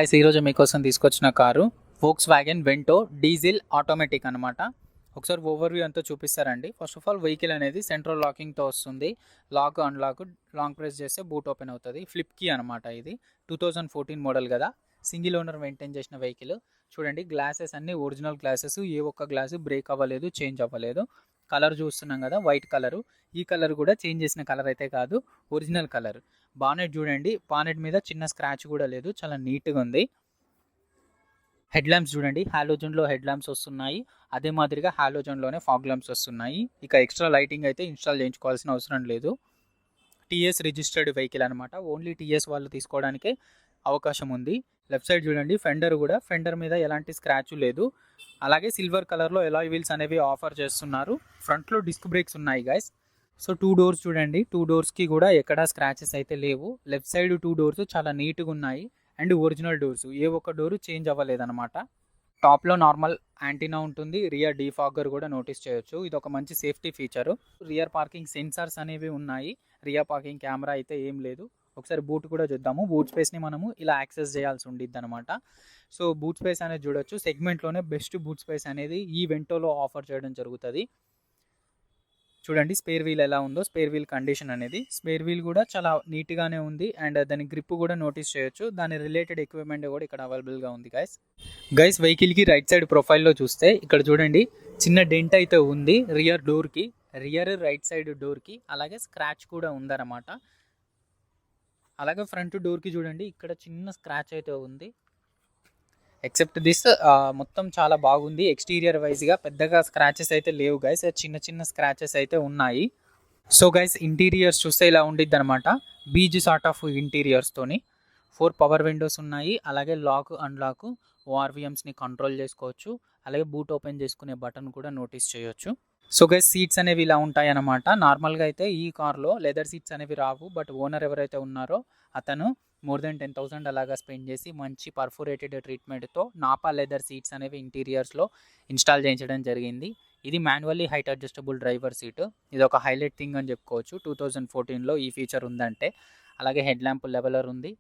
Guys ఈరోజు మీకోసం తీసుకొచ్చిన car Volkswagen Vento diesel automatic అనమాట. ఒకసారి ఓవర్వ్యూ అంతా చూపిస్తారండి. ఫస్ట్ ఆఫ్ ఆల్ వెహికల్ అనేది సెంట్రల్ లాకింగ్తో వస్తుంది. లాక్ అన్లాక్ లాంగ్ ప్రెస్ చేస్తే బూట్ ఓపెన్ అవుతుంది. ఫ్లిప్ కీ అనమాట. ఇది 2014 మోడల్ కదా, సింగిల్ ఓనర్ మెయింటైన్ చేసిన వెహికల్. చూడండి గ్లాసెస్ అన్నీ ఒరిజినల్ గ్లాసెస్, ఏ ఒక్క గ్లాసు బ్రేక్ అవ్వలేదు, చేంజ్ అవ్వలేదు. కలర్ చూస్తున్నాం కదా వైట్ కలరు, ఈ కలర్ కూడా చేంజ్ చేసిన కలర్ అయితే కాదు, ఒరిజినల్ కలర్. బానెట్ చూడండి, బానెట్ మీద చిన్న స్క్రాచ్ కూడా లేదు, చాలా నీట్గా ఉంది. హెడ్ ల్యాంప్స్ చూడండి, హాలోజన్లో హెడ్ ల్యాంప్స్ వస్తున్నాయి. అదే మాదిరిగా హాలోజన్లోనే ఫాగ్ ల్యాంప్స్ వస్తున్నాయి. ఇక ఎక్స్ట్రా లైటింగ్ అయితే ఇన్స్టాల్ చేయించుకోవాల్సిన అవసరం లేదు. టీఎస్ రిజిస్టర్డ్ వెహికల్ అనమాట. ఓన్లీ టీఎస్ వాళ్ళు తీసుకోవడానికే అవకాశం ఉంది. లెఫ్ట్ సైడ్ చూడండి, ఫెండర్ కూడా, ఫెండర్ మీద ఎలాంటి స్క్రాచ్ లేదు. అలాగే సిల్వర్ కలర్లో ఎలాయ్ వీల్స్ అనేవి ఆఫర్ చేస్తున్నారు. ఫ్రంట్లో డిస్క్ బ్రేక్స్ ఉన్నాయి గైస్. సో 2 డోర్స్ చూడండి, 2 డోర్స్కి కూడా ఎక్కడా స్క్రాచెస్ అయితే లేవు. లెఫ్ట్ సైడ్ 2 డోర్స్ చాలా నీట్గా ఉన్నాయి అండ్ ఒరిజినల్ డోర్స్, ఏ ఒక్క డోరు చేంజ్ అవ్వలేదన్నమాట. టాప్లో నార్మల్ యాంటీనా ఉంటుంది, రియర్ డీఫాగర్ కూడా నోటీస్ చేయొచ్చు. ఇది ఒక మంచి safety feature. Rear parking sensors అనేవి ఉన్నాయి. రియర్ పార్కింగ్ కెమెరా అయితే ఏం లేదు. ఒకసారి బూట్ కూడా చూద్దాము. బూట్ స్పేస్ని మనము ఇలా యాక్సెస్ చేయాల్సి ఉండిద్ది అనమాట. సో బూట్ స్పేస్ అనేది చూడొచ్చు. సెగ్మెంట్లోనే బెస్ట్ బూట్ స్పేస్ అనేది ఈ వెంటోలో ఆఫర్ చేయడం జరుగుతుంది. చూడండి స్పేర్ వీల్ ఎలా ఉందో, స్పేర్ వీల్ కండిషన్ అనేది. స్పేర్ వీల్ కూడా చాలా నీట్గానే ఉంది అండ్ దాని గ్రిప్ కూడా నోటీస్ చేయొచ్చు. దాని రిలేటెడ్ ఎక్విప్మెంట్ కూడా ఇక్కడ అవైలబుల్గా ఉంది గైస్ వెహికల్కి రైట్ సైడ్ ప్రొఫైల్లో చూస్తే ఇక్కడ చూడండి చిన్న డెంట్ అయితే ఉంది రియర్ డోర్కి, రియర్ రైట్ సైడ్ డోర్కి. అలాగే స్క్రాచ్ కూడా ఉందన్నమాట. అలాగే ఫ్రంట్ డోర్కి చూడండి ఇక్కడ చిన్న స్క్రాచ్ అయితే ఉంది. ఎక్సెప్ట్ దిస్ మొత్తం చాలా బాగుంది. ఎక్స్టీరియర్ వైజ్గా పెద్దగా స్క్రాచెస్ అయితే లేవు గైస్, చిన్న చిన్న స్క్రాచెస్ అయితే ఉన్నాయి. సో గైస్ ఇంటీరియర్స్ చూస్తే ఇలా ఉండిద్ది అనమాట. బీజ్ సార్ట్ ఆఫ్ ఇంటీరియర్స్తోని 4 పవర్ విండోస్ ఉన్నాయి. అలాగే లాక్ అన్లాక్ ఓఆర్విఎమ్స్ని కంట్రోల్ చేసుకోవచ్చు. అలాగే బూట్ ఓపెన్ చేసుకునే బటన్ కూడా నోటీస్ చేయొచ్చు. సో గైస్ సీట్స్ అనేవి ఇలా ఉంటాయి అన్నమాట. నార్మల్గా అయితే ఈ కార్లో లెదర్ సీట్స్ అనేవి రావు, బట్ ఓనర్ ఎవరైతే ఉన్నారో అతను మోర్ దెన్ 10,000 అలాగా స్పెండ్ చేసి మంచి పర్ఫోరేటెడ్ ట్రీట్మెంట్తో నాపా లెదర్ సీట్స్ అనేవి ఇంటీరియర్స్లో ఇన్స్టాల్ చేయించడం జరిగింది. ఇది manually height adjustable driver seat. ఇది ఒక హైలైట్ థింగ్ అని చెప్పుకోవచ్చు 2014లో ఈ ఫీచర్ ఉందంటే. అలాగే హెడ్ ల్యాంప్ లెవెలర్ ఉంది.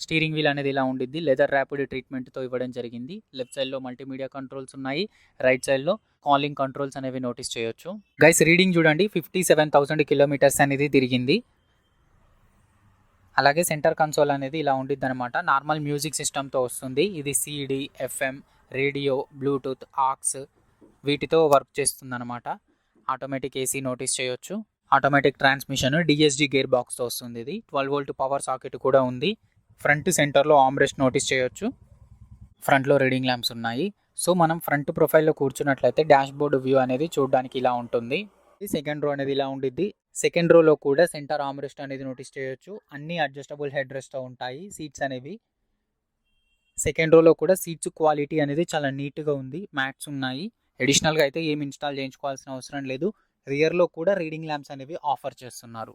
స్టీరింగ్ వీల్ అనేది ఇలా ఉండిద్ది, లెదర్ ర్యాపిడ్ ట్రీట్మెంట్తో ఇవ్వడం జరిగింది. లెఫ్ట్ సైడ్లో మల్టీమీడియా కంట్రోల్స్ ఉన్నాయి, రైట్ సైడ్లో కాలింగ్ కంట్రోల్స్ అనేవి నోటీస్ చేయొచ్చు. గైస్ రీడింగ్ చూడండి 57,000 కిలోమీటర్స్ అనేది తిరిగింది. అలాగే సెంటర్ కన్సోల్ అనేది ఇలా ఉండిద్ది అనమాట. నార్మల్ మ్యూజిక్ సిస్టమ్తో వస్తుంది. ఇది CD, FM, radio, Bluetooth, aux వీటితో వర్క్ చేస్తుంది అనమాట. ఆటోమేటిక్ AC నోటీస్ చేయొచ్చు. ఆటోమేటిక్ ట్రాన్స్మిషన్, DSG గేర్ బాక్స్తో వస్తుంది. ఇది 12 వోల్ట్ పవర్ సాకెట్ కూడా ఉంది. ఫ్రంట్ సెంటర్లో ఆమ్రెస్ట్ నోటీస్ చేయొచ్చు. ఫ్రంట్లో రీడింగ్ ల్యాంప్స్ ఉన్నాయి. సో మనం ఫ్రంట్ ప్రొఫైల్లో కూర్చున్నట్లయితే డాష్ బోర్డ్ వ్యూ అనేది చూడడానికి ఇలా ఉంటుంది. సెకండ్ రో అనేది ఇలా ఉండిద్ది. సెకండ్ రోలో కూడా సెంటర్ ఆమ్రెస్ట్ అనేది నోటీస్ చేయొచ్చు. అన్ని అడ్జస్టబుల్ హెడ్ రెస్ట్తో ఉంటాయి సీట్స్ అనేవి. సెకండ్ రోలో కూడా సీట్స్ క్వాలిటీ అనేది చాలా నీట్గా ఉంది, మ్యాట్స్ ఉన్నాయి. అడిషనల్గా అయితే ఏమి ఇన్స్టాల్ చేయించుకోవాల్సిన అవసరం లేదు. రియర్లో కూడా రీడింగ్ ల్యాంప్స్ అనేవి ఆఫర్ చేస్తున్నారు.